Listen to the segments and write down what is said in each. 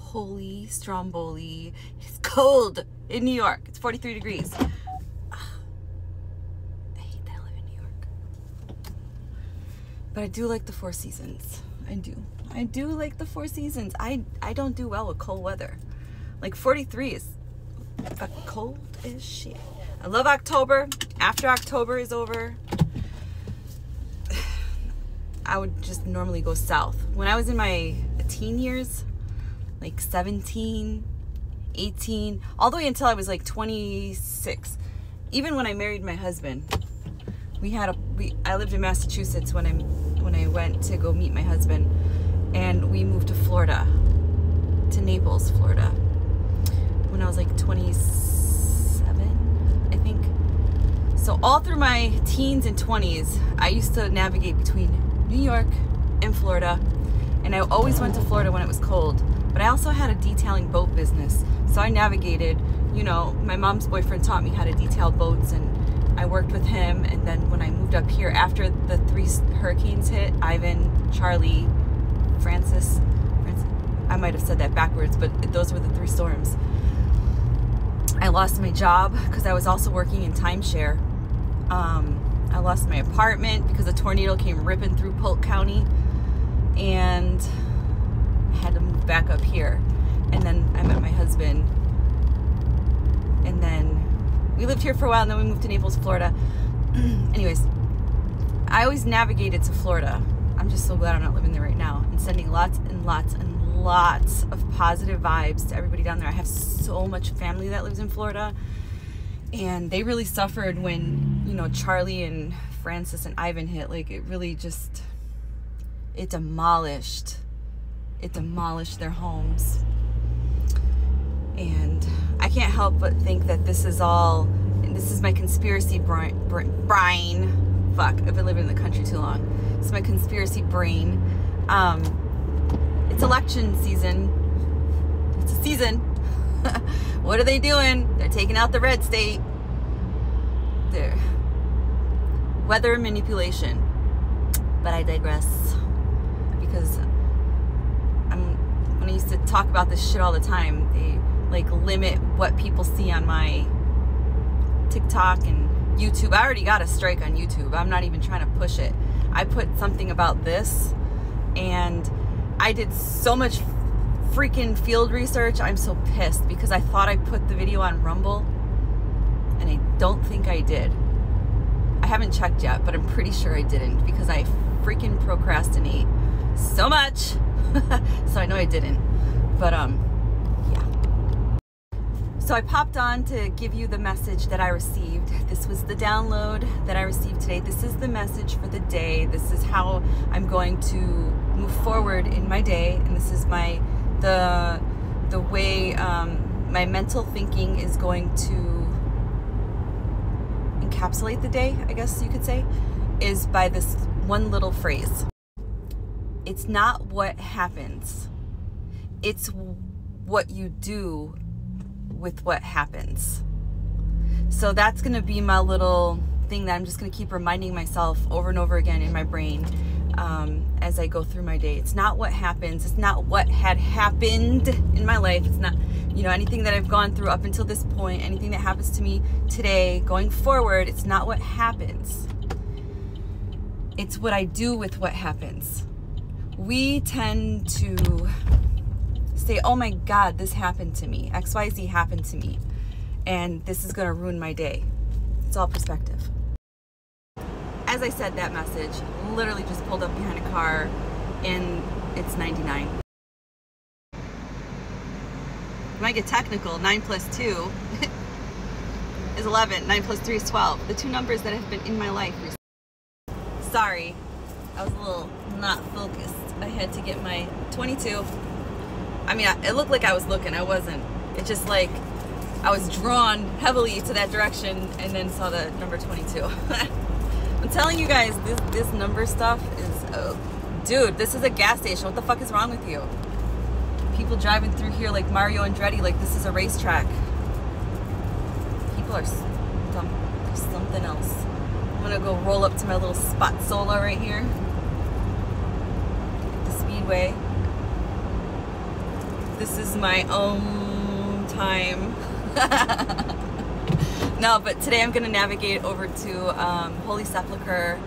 Holy Stromboli. It's cold in New York. It's 43 degrees. I hate that I live in New York. But I do like the Four Seasons. I do like the Four Seasons. I don't do well with cold weather. Like 43 is cold as shit. I love October. After October is over, I would just normally go south. When I was in my teen years, like 17, 18, all the way until I was like 26. Even when I married my husband, I lived in Massachusetts when I went to go meet my husband, and we moved to Florida, to Naples, Florida, when I was like 27, I think. So all through my teens and 20s, I used to navigate between New York and Florida, and I always went to Florida when it was cold. But I also had a detailing boat business, so I navigated, you know, my mom's boyfriend taught me how to detail boats, and I worked with him. And then when I moved up here, after the 3 hurricanes hit, Ivan, Charlie, Francis, I might have said that backwards, but those were the 3 storms. I lost my job because I was also working in timeshare. I lost my apartment because a tornado came ripping through Polk County, and I had to move back up here. And then I met my husband, and then we lived here for a while, and then we moved to Naples, Florida. Anyways, I always navigated to Florida. I'm just so glad I'm not living there right now, and sending lots and lots and lots of positive vibes to everybody down there. I have so much family that lives in Florida, and they really suffered when, you know, Charlie and Francis and Ivan hit. Like, it really just, it demolished their homes. And I can't help but think that this is my conspiracy brain. Fuck, I've been living in the country too long. It's my conspiracy brain. It's election season. It's a season. What are they doing? They're taking out the red state. They're weather manipulation. But I digress, because when I used to talk about this shit all the time, they like limit what people see on my TikTok and YouTube. I already got a strike on YouTube. I'm not even trying to push it. I put something about this, and I did so much freaking field research. I'm so pissed because I thought I put the video on Rumble, and I don't think I did. I haven't checked yet, but I'm pretty sure I didn't, because I freaking procrastinate so much. So I know I didn't. But yeah. So I popped on to give you the message that I received. This was the download that I received today. This is the message for the day. This is how I'm going to move forward in my day, and this is the way my mental thinking is going to encapsulate the day, I guess you could say, is by this one little phrase. It's not what happens, it's what you do with what happens. So that's gonna be my little thing that I'm just gonna keep reminding myself over and over again in my brain as I go through my day. It's not what happens, it's not what had happened in my life, it's not, you know, anything that I've gone through up until this point, anything that happens to me today going forward. It's not what happens, it's what I do with what happens. We tend to say, oh my God, this happened to me, XYZ happened to me, and this is gonna ruin my day. It's all perspective. As I said that message, literally just pulled up behind a car, and it's 99. When I get technical, 9 plus 2 is 11, 9 plus 3 is 12. The 2 numbers that have been in my life recently. Sorry, I was a little not focused. I had to get my 22. I mean, it looked like I was looking, I wasn't. It just like, I was drawn heavily to that direction and then saw the number 22. I'm telling you guys, this number stuff is, dude, this is a gas station. What the fuck is wrong with you? People driving through here like Mario Andretti, like this is a racetrack. People are dumb. There's something else. I'm gonna go roll up to my little spot solar right here. The speedway. This is my own time. No, but today I'm going to navigate over to Holy Sepulchre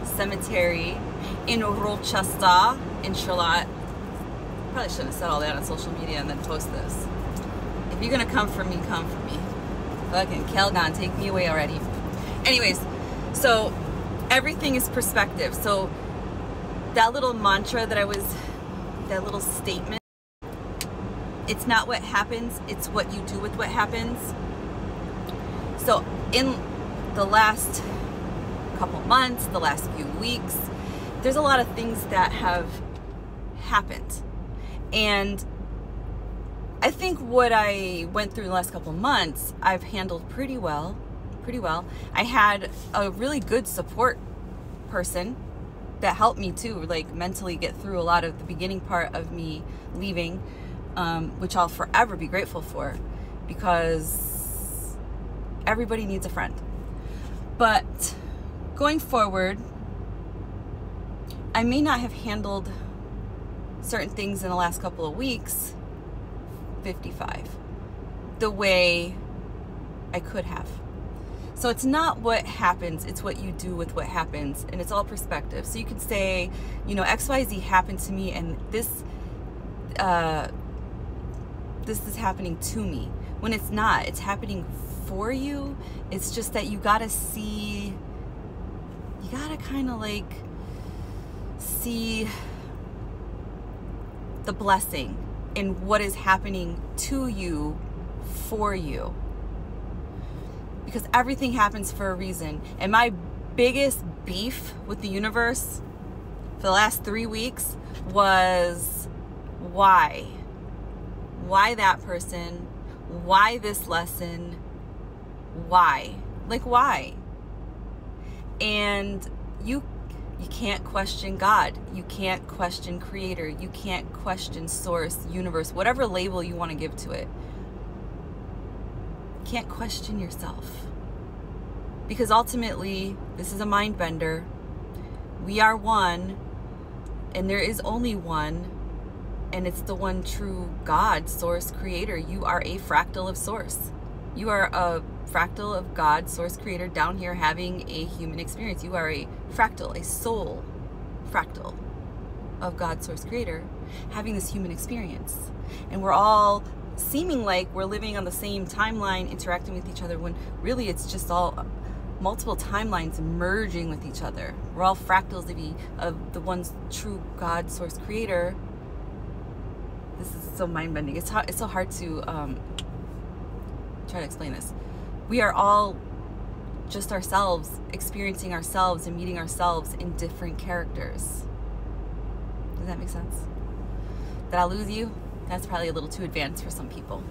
Cemetery in Rochester in Charlotte. Probably shouldn't have said all that on social media and then post this. If you're going to come for me, come for me. Fucking Calgon, take me away already. Anyways, so everything is perspective. So that little mantra that that little statement, it's not what happens, it's what you do with what happens. So in the last couple months, the last few weeks, there's a lot of things that have happened. And I think what I went through the last couple months, I've handled pretty well. I had a really good support person that helped me too, like mentally get through a lot of the beginning part of me leaving, which I'll forever be grateful for, because everybody needs a friend. But going forward, I may not have handled certain things in the last couple of weeks, 55, the way I could have. So it's not what happens, it's what you do with what happens, and it's all perspective. So you could say, you know, XYZ happened to me, and this is happening to me. When it's not, it's happening for you. It's just that you gotta see, you gotta kind of like see the blessing in what is happening to you, for you. Because everything happens for a reason. And my biggest beef with the universe for the last 3 weeks was why? Why that person? Why this lesson? Why? Like, why? And you can't question God. You can't question Creator. You can't question Source, Universe, whatever label you want to give to it. You can't question yourself. Because ultimately, this is a mind bender. We are one, and there is only one, and it's the one true God, Source, Creator. You are a fractal of Source. You are a fractal of God, Source, Creator, down here having a human experience. You are a fractal, a soul fractal of God, Source, Creator, having this human experience. And we're all seeming like we're living on the same timeline, interacting with each other, when really it's just all multiple timelines merging with each other. We're all fractals of the one true God, Source, Creator. This is so mind-bending. It's so hard to try to explain this. We are all just ourselves, experiencing ourselves and meeting ourselves in different characters. Does that make sense? Did I lose you? That's probably a little too advanced for some people.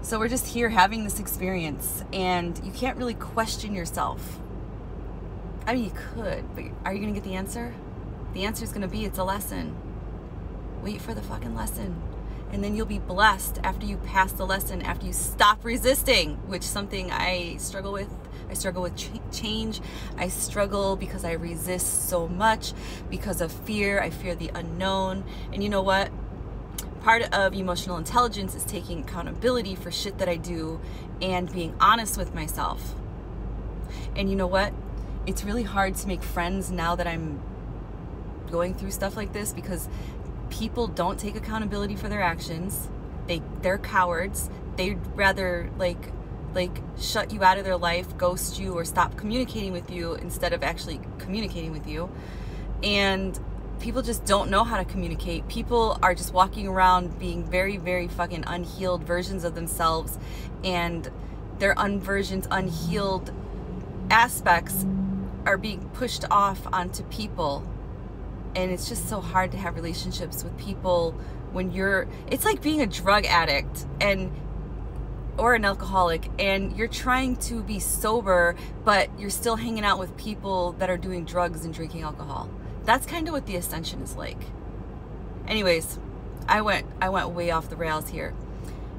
So we're just here having this experience, and you can't really question yourself. I mean, you could, but are you gonna get the answer? The answer is gonna be, it's a lesson. Wait for the fucking lesson. And then you'll be blessed after you pass the lesson, after you stop resisting, which is something I struggle with. I struggle with change. I struggle because I resist so much because of fear. I fear the unknown. And you know what? Part of emotional intelligence is taking accountability for shit that I do and being honest with myself. And you know what? It's really hard to make friends now that I'm going through stuff like this, because people don't take accountability for their actions. They're cowards. They'd rather like shut you out of their life, ghost you, or stop communicating with you instead of actually communicating with you. And people just don't know how to communicate. People are just walking around being very, very fucking unhealed versions of themselves, and their unhealed aspects are being pushed off onto people. And it's just so hard to have relationships with people when it's like being a drug addict or an alcoholic, and you're trying to be sober, but you're still hanging out with people that are doing drugs and drinking alcohol. That's kind of what the ascension is like. Anyways, I went way off the rails here.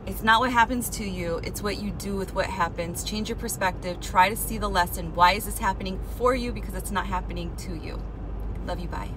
It's not what happens to you, it's what you do with what happens. Change your perspective, try to see the lesson. Why is this happening for you? Because it's not happening to you. Love you, bye.